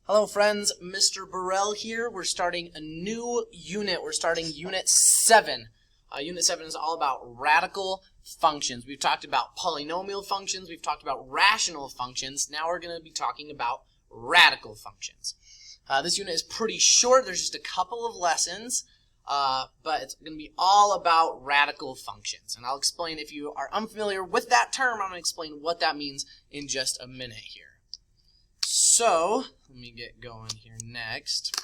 Hello friends, Mr. Burrell here. We're starting a new unit. We're starting Unit 7. Unit 7 is all about radical functions. We've talked about polynomial functions. We've talked about rational functions. Now we're going to be talking about radical functions. This unit is pretty short. There's just a couple of lessons, but it's going to be all about radical functions. And I'll explain, if you are unfamiliar with that term, I'm going to explain what that means in just a minute here. So, let me get going here next.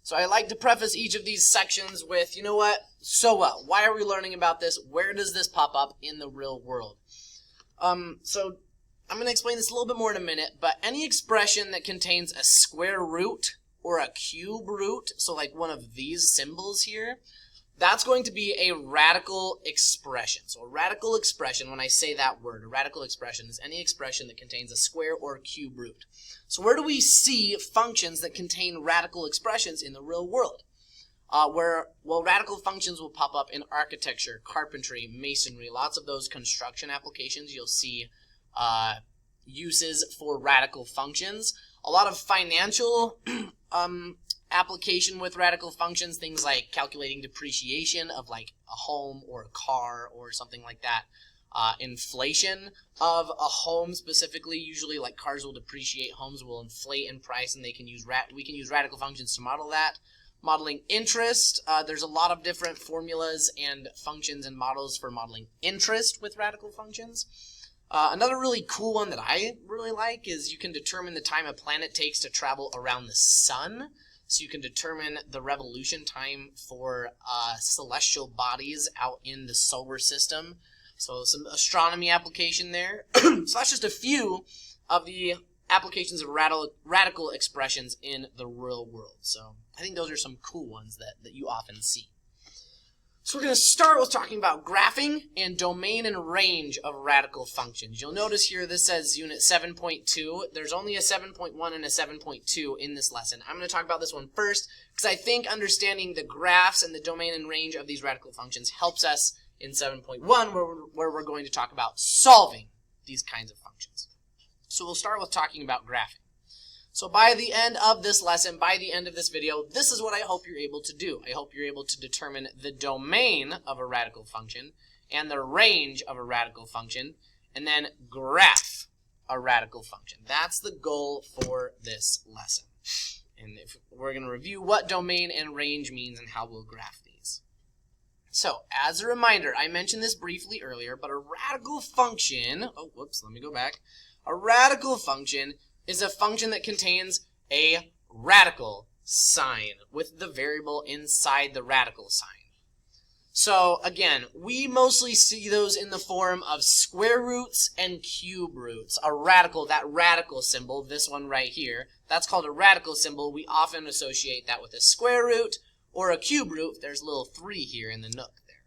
So I like to preface each of these sections with, you know what, so what? Why are we learning about this? Where does this pop up in the real world? So I'm going to explain this a little bit more in a minute, but any expression that contains a square root or a cube root, so like one of these symbols here, that's going to be a radical expression. So a radical expression, when I say that word, a radical expression is any expression that contains a square or cube root. So where do we see functions that contain radical expressions in the real world? Radical functions will pop up in architecture, carpentry, masonry, lots of those construction applications. You'll see uses for radical functions. A lot of financial application with radical functions, things like calculating depreciation of like a home or a car or something like that. Inflation of a home specifically, usually like cars will depreciate, homes will inflate in price, and we can use radical functions to model that. Modeling interest, there's a lot of different formulas and functions and models for modeling interest with radical functions. Another really cool one that I really like is you can determine the time a planet takes to travel around the sun. So you can determine the revolution time for celestial bodies out in the solar system. So some astronomy application there. So that's just a few of the applications of radical expressions in the real world. So I think those are some cool ones that you often see. So we're going to start with talking about graphing and domain and range of radical functions. You'll notice here this says Unit 7.2. There's only a 7.1 and a 7.2 in this lesson. I'm going to talk about this one first because I think understanding the graphs and the domain and range of these radical functions helps us in 7.1 where we're going to talk about solving these kinds of functions. So we'll start with talking about graphing. So by the end of this lesson, by the end of this video, this is what I hope you're able to do. I hope you're able to determine the domain of a radical function and the range of a radical function, and then graph a radical function. That's the goal for this lesson. And we're going to review what domain and range means and how we'll graph these. So, as a reminder, I mentioned this briefly earlier, but a radical function, let me go back. A radical function is a function that contains a radical sign with the variable inside the radical sign. So again, we mostly see those in the form of square roots and cube roots. That radical symbol, this one right here, that's called a radical symbol. We often associate that with a square root or a cube root. There's a little 3 here in the nook there.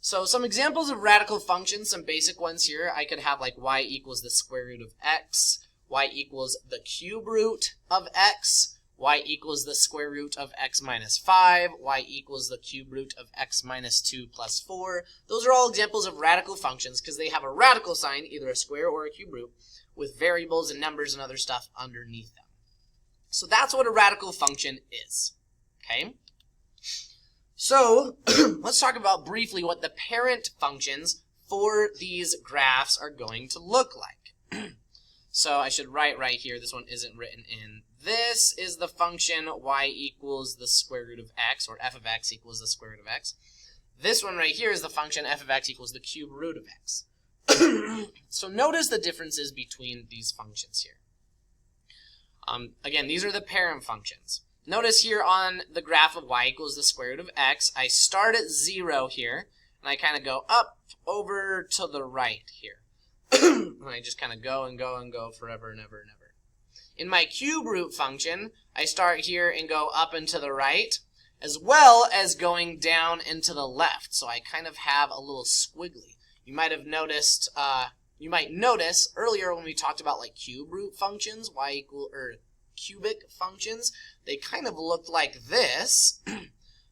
So some examples of radical functions, some basic ones here. I could have like y equals the square root of x, y equals the cube root of x, y equals the square root of x minus 5, y equals the cube root of x minus 2 plus 4. Those are all examples of radical functions because they have a radical sign, either a square or a cube root, with variables and numbers and other stuff underneath them. So that's what a radical function is. Okay? So let's talk about briefly what the parent functions for these graphs are going to look like. So I should write right here, this one isn't written in. This is the function y equals the square root of x, or f of x equals the square root of x. This one right here is the function f of x equals the cube root of x. So notice the differences between these functions here. Again, these are the parent functions. Notice here on the graph of y equals the square root of x, I start at 0 here, and I kind of go up over to the right here. And I just kind of go and go and go forever and ever and ever. In my cube root function, I start here and go up and to the right, as well as going down and to the left. So I kind of have a little squiggly. You might have noticed, notice earlier when we talked about like cube root functions, cubic functions, they kind of looked like this.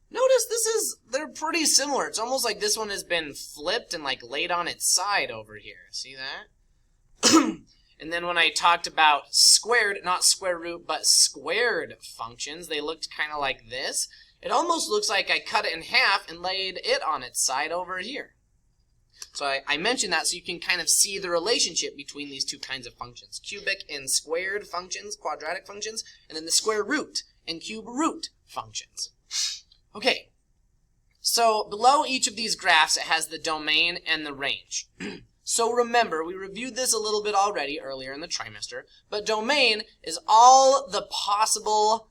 Notice they're pretty similar. It's almost like this one has been flipped and like laid on its side over here. See that? And then when I talked about squared, not square root, but squared functions, they looked kind of like this. It almost looks like I cut it in half and laid it on its side over here. So I mentioned that so you can kind of see the relationship between these two kinds of functions. Cubic and squared functions, quadratic functions, and then the square root and cube root functions. Okay, so below each of these graphs it has the domain and the range. So remember, we reviewed this a little bit already earlier in the trimester, but domain is all the possible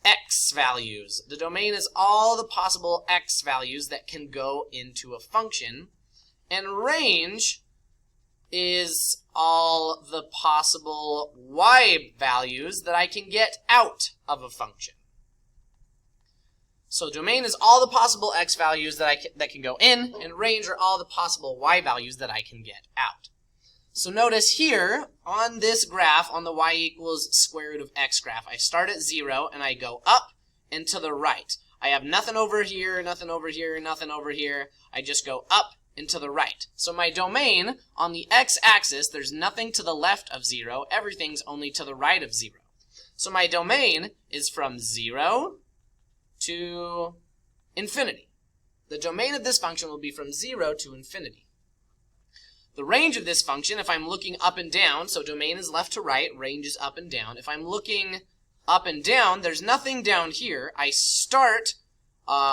x values. The domain is all the possible x values that can go into a function, and range is all the possible y values that I can get out of a function. So domain is all the possible x values that can go in, and range are all the possible y values that I can get out. So notice here, on this graph, on the y equals square root of x graph, I start at 0 and I go up and to the right. I have nothing over here, nothing over here, nothing over here. I just go up and to the right. So my domain, on the x-axis, there's nothing to the left of 0. Everything's only to the right of 0. So my domain is from 0 to infinity. The domain of this function will be from 0 to infinity. The range of this function, if I'm looking up and down, so domain is left to right, range is up and down. If I'm looking up and down, there's nothing down here. I start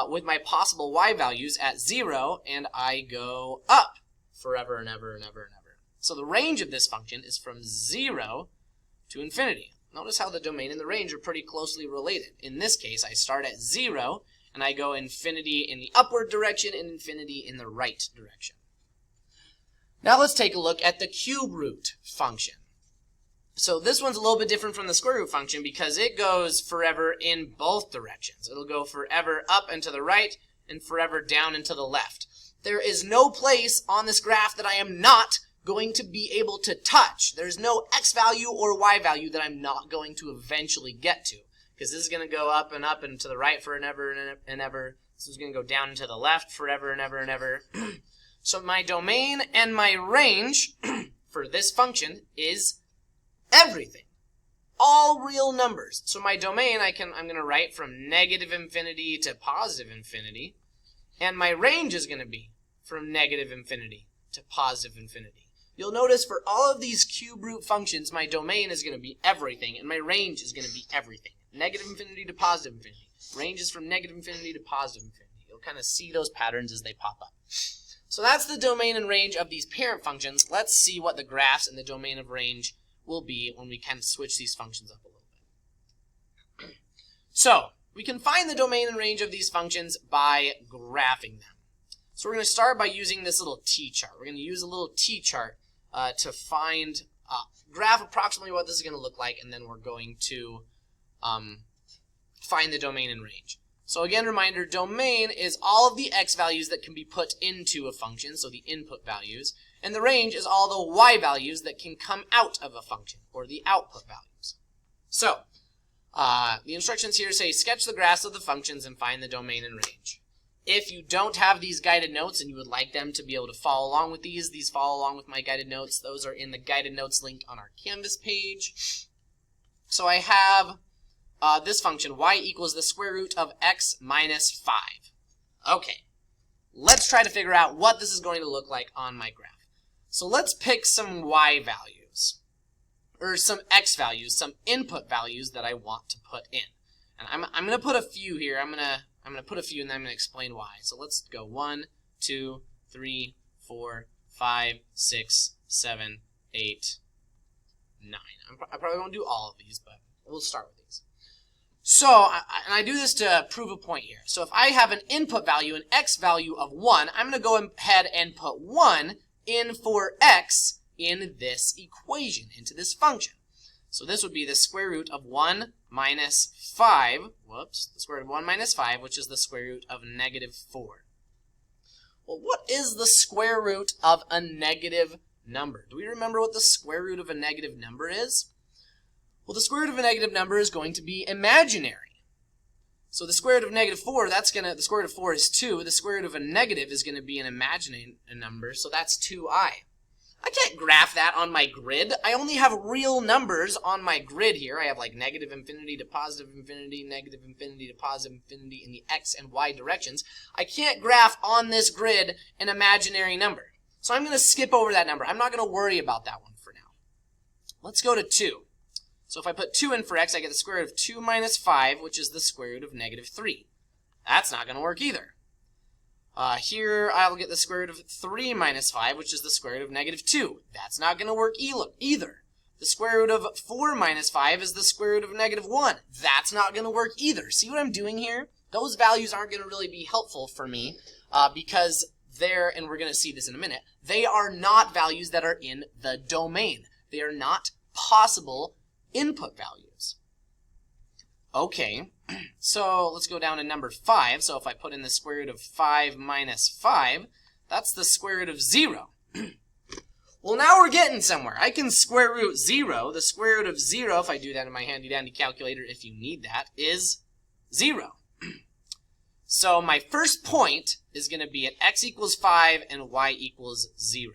with my possible y values at 0, and I go up forever and ever and ever and ever. So the range of this function is from 0 to infinity. Notice how the domain and the range are pretty closely related. In this case, I start at 0, and I go infinity in the upward direction and infinity in the right direction. Now let's take a look at the cube root function. So this one's a little bit different from the square root function because it goes forever in both directions. It'll go forever up and to the right and forever down and to the left. There is no place on this graph that I am not going to be able to touch. There's no x value or y value that I'm not going to eventually get to, because this is going to go up and to the right for ever and ever. This is going to go down and to the left forever and ever and ever. So my domain and my range for this function is everything. All real numbers. So my domain I'm going to write from negative infinity to positive infinity, and my range is going to be from negative infinity to positive infinity. You'll notice for all of these cube root functions, my domain is going to be everything, and my range is going to be everything. Negative infinity to positive infinity. Range is from negative infinity to positive infinity. You'll kind of see those patterns as they pop up. So that's the domain and range of these parent functions. Let's see what the graphs and the domain of range will be when we kind of switch these functions up a little bit. So we can find the domain and range of these functions by graphing them. So we're going to start by using this little t-chart. We're going to use a little t-chart to find, graph approximately what this is going to look like, and then we're going to find the domain and range. So again, reminder, domain is all of the x values that can be put into a function, so the input values, and the range is all the y values that can come out of a function, or the output values. So, the instructions here say sketch the graphs of the functions and find the domain and range. If you don't have these guided notes and you would like them to be able to follow along with these follow along with my guided notes. Those are in the guided notes link on our Canvas page. So I have this function, y equals the square root of x minus 5. Okay, let's try to figure out what this is going to look like on my graph. So let's pick some y values, or some x values, some input values that I want to put in. And I'm going to put a few here. I'm going to put a few and then I'm going to explain why. So let's go 1, 2, 3, 4, 5, 6, 7, 8, 9. I probably won't do all of these, but we'll start with these. So, and I do this to prove a point here. So if I have an input value, an x value of 1, I'm going to go ahead and put 1 in for x in this equation, into this function. So this would be the square root of 1 minus 5, the square root of 1 minus 5, which is the square root of negative 4. Well, what is the square root of a negative number? Do we remember what the square root of a negative number is? Well, the square root of a negative number is going to be imaginary. So the square root of negative 4, the square root of 4 is 2. The square root of a negative is going to be an imaginary number, so that's 2i. I can't graph that on my grid. I only have real numbers on my grid here. I have like negative infinity to positive infinity, negative infinity to positive infinity in the x and y directions. I can't graph on this grid an imaginary number. So I'm going to skip over that number. I'm not going to worry about that one for now. Let's go to 2. So if I put 2 in for x, I get the square root of 2 minus 5, which is the square root of negative 3. That's not going to work either. Here I'll get the square root of 3 minus 5, which is the square root of negative 2. That's not going to work either. The square root of 4 minus 5 is the square root of negative 1. That's not going to work either. See what I'm doing here? Those values aren't going to really be helpful for me because they're, and we're going to see this in a minute, they are not values that are in the domain. They are not possible input values. Okay, so let's go down to number 5. So if I put in the square root of 5 minus 5, that's the square root of 0. Well, now we're getting somewhere. I can square root 0. The square root of 0, if I do that in my handy-dandy calculator, if you need that, is 0. So my first point is going to be at x equals 5 and y equals 0.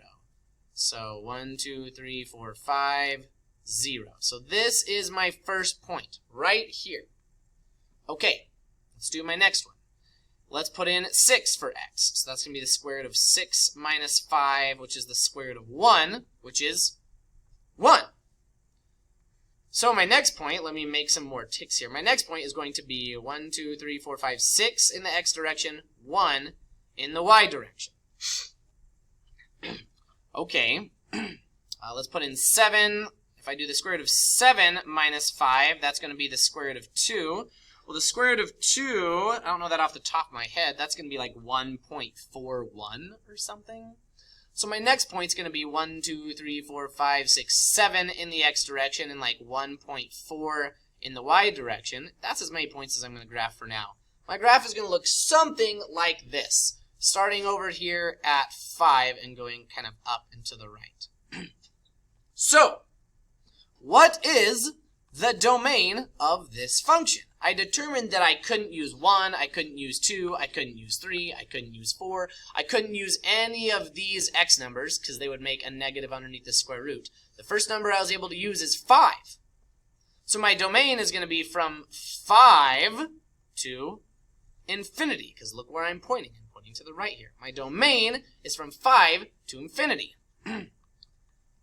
So 1, 2, 3, 4, 5, 0. So this is my first point right here. Okay, let's do my next one. Let's put in 6 for x. So that's going to be the square root of 6 minus 5, which is the square root of 1, which is 1. So my next point, let me make some more ticks here. My next point is going to be 1, 2, 3, 4, 5, 6 in the x direction, 1 in the y direction. Okay, let's put in 7. If I do the square root of 7 minus 5, that's going to be the square root of 2. Well, the square root of 2, I don't know that off the top of my head, that's going to be like 1.41 or something. So my next point's going to be 1, 2, 3, 4, 5, 6, 7 in the x direction and like 1.4 in the y direction. That's as many points as I'm going to graph for now. My graph is going to look something like this, starting over here at 5 and going kind of up and to the right. So, what is the domain of this function? I determined that I couldn't use 1, I couldn't use 2, I couldn't use 3, I couldn't use 4. I couldn't use any of these x numbers because they would make a negative underneath the square root. The first number I was able to use is 5. So my domain is going to be from 5 to infinity, because look where I'm pointing. I'm pointing to the right here. My domain is from 5 to infinity.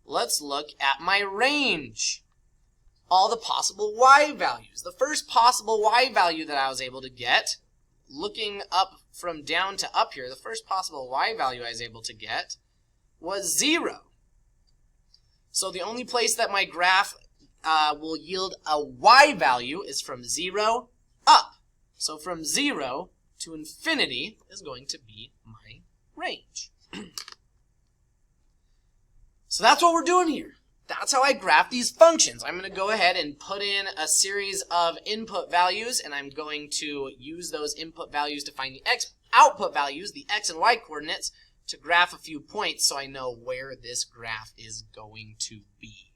Let's look at my range. All the possible y values. The first possible y value that I was able to get, looking up from down to up here, the first possible y value I was able to get was 0. So the only place that my graph will yield a y value is from 0 up. So from 0 to infinity is going to be my range. So that's what we're doing here. That's how I graph these functions. I'm going to go ahead and put in a series of input values, and I'm going to use those input values to find the output values, the x and y coordinates, to graph a few points so I know where this graph is going to be.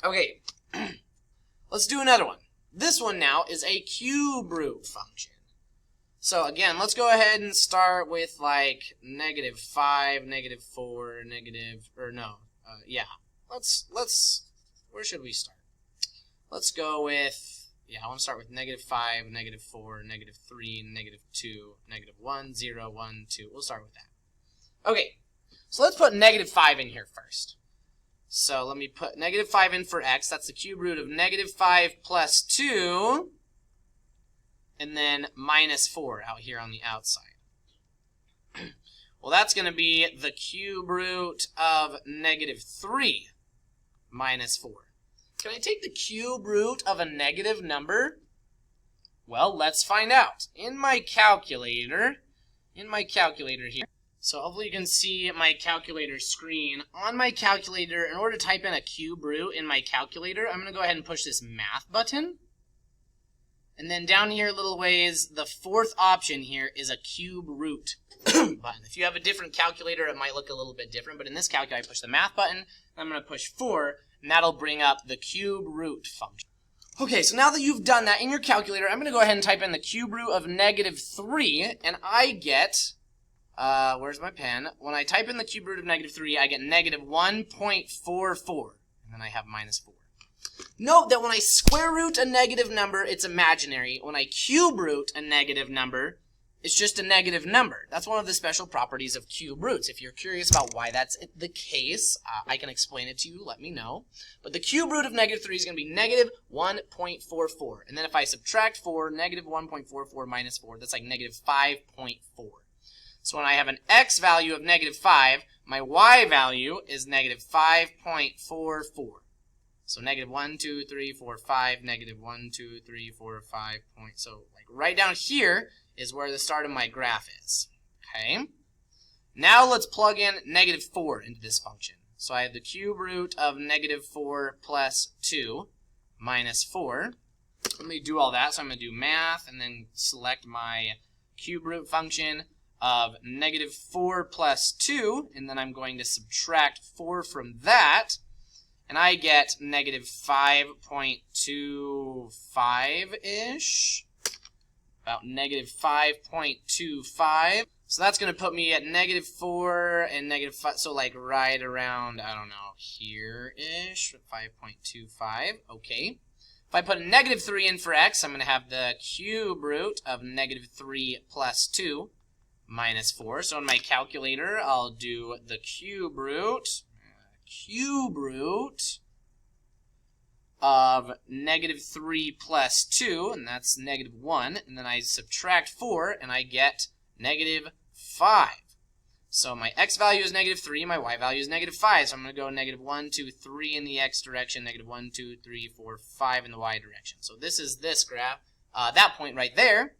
Okay, let's do another one. This one now is a cube root function. So again, let's go ahead and start with like -5, -4, where should we start? Let's go with, I want to start with -5, -4, -3, -2, -1, 0, 1, 2. We'll start with that. Okay, so let's put -5 in here first. So let me put -5 in for x. That's the cube root of -5 plus 2. And then -4 out here on the outside. Well, that's going to be the cube root of -3 minus 4. Can I take the cube root of a negative number? Well, let's find out. In my calculator here, so hopefully you can see my calculator screen. On my calculator, in order to type in a cube root in my calculator, I'm going to go ahead and push this math button. And then down here a little ways, the fourth option here is a cube root button. If you have a different calculator, it might look a little bit different. But in this calculator, I push the math button. I'm going to push 4, and that'll bring up the cube root function. Okay, so now that you've done that in your calculator, I'm going to go ahead and type in the cube root of -3, and I get where's my pen? When I type in the cube root of negative 3, I get negative 1.44. And then I have minus 4. Note that when I square root a negative number, it's imaginary. When I cube root a negative number, it's just a negative number. That's one of the special properties of cube roots. If you're curious about why that's the case, I can explain it to you. Let me know. But the cube root of negative 3 is going to be negative 1.44. And then if I subtract 4, negative 1.44 minus 4, that's like negative 5.4. So when I have an x value of negative 5, my y value is negative 5.44. So negative 1, 2, 3, 4, 5, negative 1, 2, 3, 4, 5 point. So like right down here is where the start of my graph is. Okay. Now let's plug in negative 4 into this function. So I have the cube root of negative 4 plus 2 minus 4. Let me do all that. So I'm going to do math and then select my cube root function of negative 4 plus 2. And then I'm going to subtract 4 from that. And I get negative 5.25-ish. About negative 5.25. So that's going to put me at negative 4 and negative 5. So like right around, I don't know, here-ish, 5.25. Okay. If I put a negative 3 in for x, I'm going to have the cube root of negative 3 plus 2 minus 4. So in my calculator, I'll do the cube root of negative 3 plus 2, and that's negative 1, and then I subtract 4, and I get negative 5. So my x value is negative 3, my y value is negative 5, so I'm going to go negative 1, 2, 3 in the x direction, negative 1, 2, 3, 4, 5 in the y direction. So this is this graph, that point right there.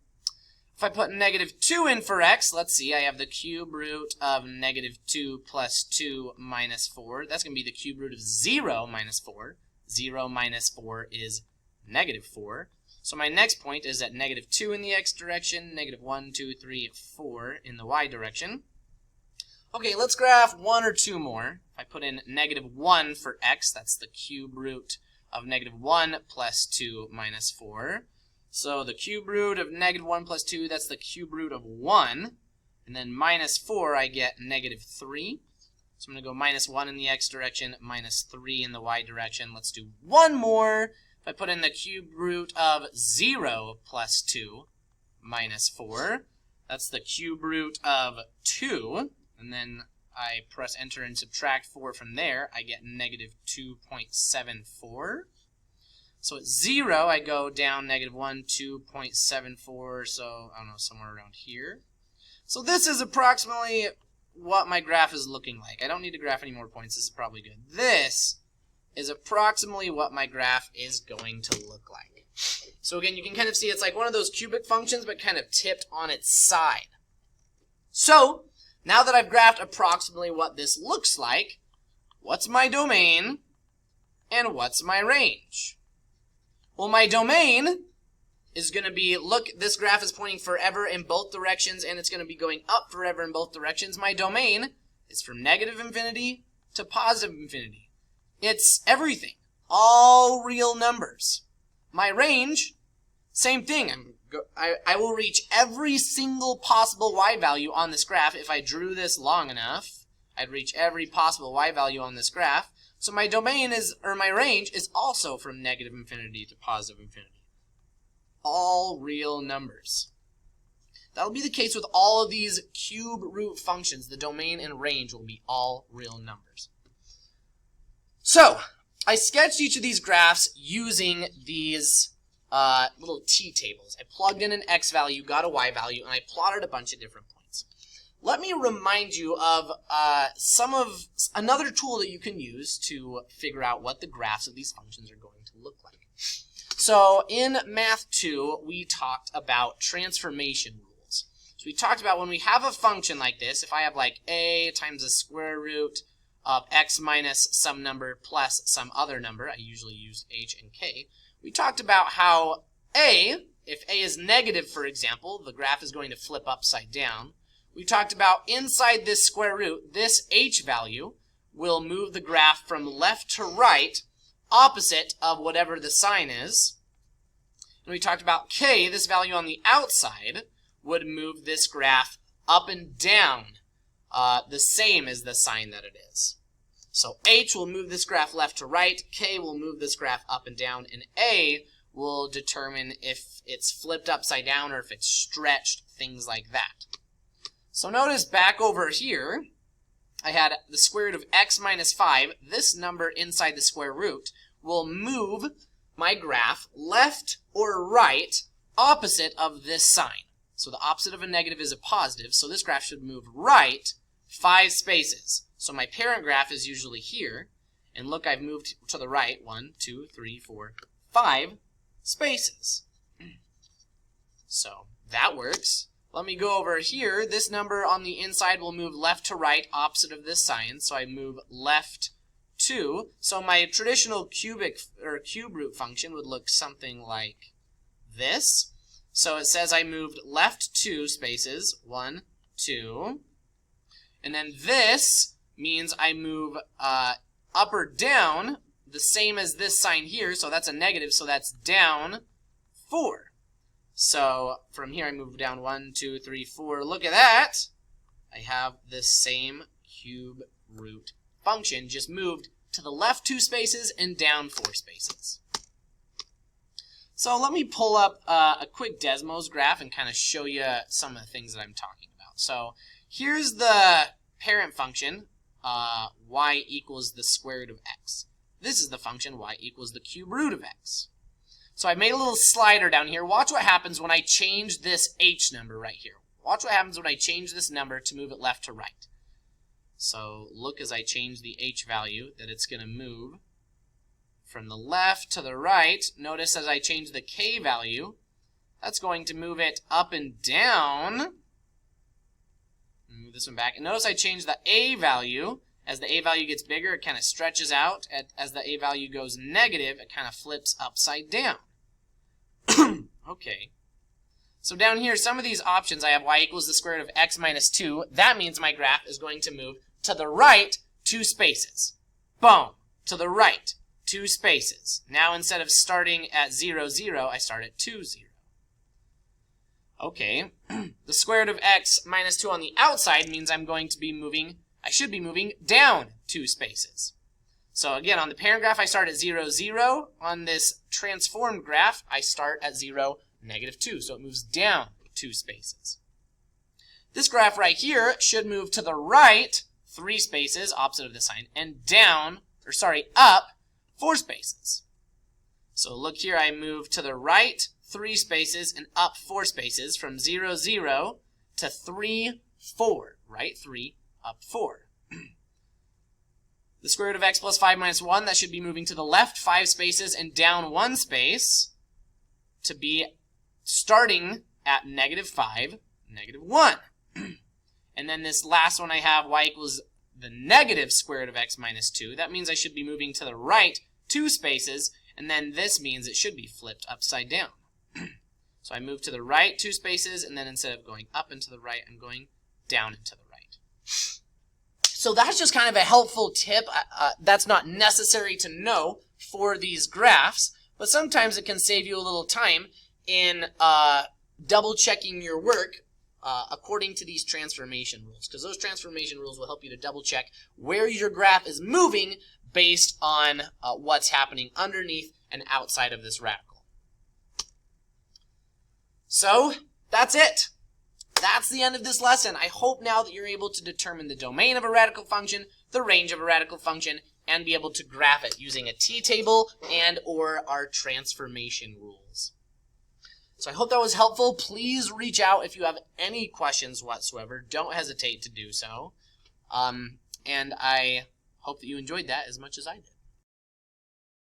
If I put negative 2 in for x, let's see, I have the cube root of negative 2 plus 2 minus 4. That's going to be the cube root of 0 minus 4. 0 minus 4 is negative 4. So my next point is at negative 2 in the x direction, negative 1, 2, 3, 4 in the y direction. Okay, let's graph one or two more. If I put in negative 1 for x, that's the cube root of negative 1 plus 2 minus 4. So the cube root of negative 1 plus 2, that's the cube root of 1. And then minus 4, I get negative 3. So I'm going to go minus 1 in the x direction, minus 3 in the y direction. Let's do one more. If I put in the cube root of 0 plus 2 minus 4, that's the cube root of 2. And then I press enter and subtract 4 from there. I get negative 2.74. So at 0, I go down negative 1, 2.74, so I don't know, somewhere around here. So this is approximately what my graph is looking like. I don't need to graph any more points. This is probably good. This is approximately what my graph is going to look like. So again, you can kind of see it's like one of those cubic functions, but kind of tipped on its side. So now that I've graphed approximately what this looks like, what's my domain and what's my range? Well, my domain is going to be, look, this graph is pointing forever in both directions, and it's going to be going up forever in both directions. My domain is from negative infinity to positive infinity. It's everything, all real numbers. My range, same thing. I will reach every single possible y value on this graph. If I drew this long enough, I'd reach every possible y value on this graph. So my domain is, or my range is also from negative infinity to positive infinity. All real numbers. That'll be the case with all of these cube root functions. The domain and range will be all real numbers. So, I sketched each of these graphs using these little t-tables. I plugged in an x value, got a y value, and I plotted a bunch of different points. Let me remind you of another tool that you can use to figure out what the graphs of these functions are going to look like. So in Math 2, we talked about transformation rules. So we talked about when we have a function like this, if I have like a times the square root of x minus some number plus some other number, I usually use h and k, we talked about how a, if a is negative, for example, the graph is going to flip upside down. We talked about inside this square root, this h value will move the graph from left to right, opposite of whatever the sign is. And we talked about k, this value on the outside, would move this graph up and down the same as the sign that it is. So H will move this graph left to right, K will move this graph up and down, and A will determine if it's flipped upside down or if it's stretched, things like that. So notice back over here, I had the square root of x minus 5. This number inside the square root will move my graph left or right opposite of this sign. So the opposite of a negative is a positive, so this graph should move right 5 spaces. So my parent graph is usually here, and look, I've moved to the right 1, 2, 3, 4, 5 spaces. So that works. Let me go over here. This number on the inside will move left to right opposite of this sign, so I move left 2. So my traditional cube root function would look something like this. So it says I moved left 2 spaces, 1, 2. And then this means I move up or down the same as this sign here, so that's a negative, so that's down 4. So from here I move down 1, 2, 3, 4. Look at that. I have this same cube root function, just moved to the left 2 spaces and down 4 spaces. So let me pull up a quick Desmos graph and kind of show you some of the things that I'm talking about. So here's the parent function, y equals the square root of x. This is the function y equals the cube root of x. So I made a little slider down here. Watch what happens when I change this h number right here. Watch what happens when I change this number to move it left to right. So look as I change the h value that it's going to move from the left to the right. Notice as I change the k value, that's going to move it up and down. Move this one back. And notice I change the a value. As the a value gets bigger, it kind of stretches out. As the a value goes negative, it kind of flips upside down. Okay. So down here, some of these options, I have y equals the square root of x minus 2. That means my graph is going to move to the right 2 spaces. Boom. To the right 2 spaces. Now instead of starting at 0, 0, I start at 2, 0. Okay. The square root of x minus 2 on the outside means I'm going to be moving, I should be moving down 2 spaces. So again, on the parent graph, I start at 0, 0. On this transformed graph, I start at 0, negative 2. So it moves down 2 spaces. This graph right here should move to the right 3 spaces, opposite of the sign, and down, or sorry, up 4 spaces. So look here, I move to the right 3 spaces and up 4 spaces from 0, 0 to 3, 4. Right 3, up 4. The square root of x plus 5 minus 1, that should be moving to the left 5 spaces and down 1 space to be starting at negative 5, negative 1. And then this last one I have, y equals the negative square root of x minus 2. That means I should be moving to the right 2 spaces, and then this means it should be flipped upside down. So I move to the right 2 spaces, and then instead of going up and to the right, I'm going down and to the right. So that's just kind of a helpful tip. That's not necessary to know for these graphs, but sometimes it can save you a little time in double checking your work according to these transformation rules, because those transformation rules will help you to double check where your graph is moving based on what's happening underneath and outside of this radical. So that's it. That's the end of this lesson. I hope now that you're able to determine the domain of a radical function, the range of a radical function, and be able to graph it using a t-table and or our transformation rules. So I hope that was helpful. Please reach out if you have any questions whatsoever. Don't hesitate to do so. And I hope that you enjoyed that as much as I did.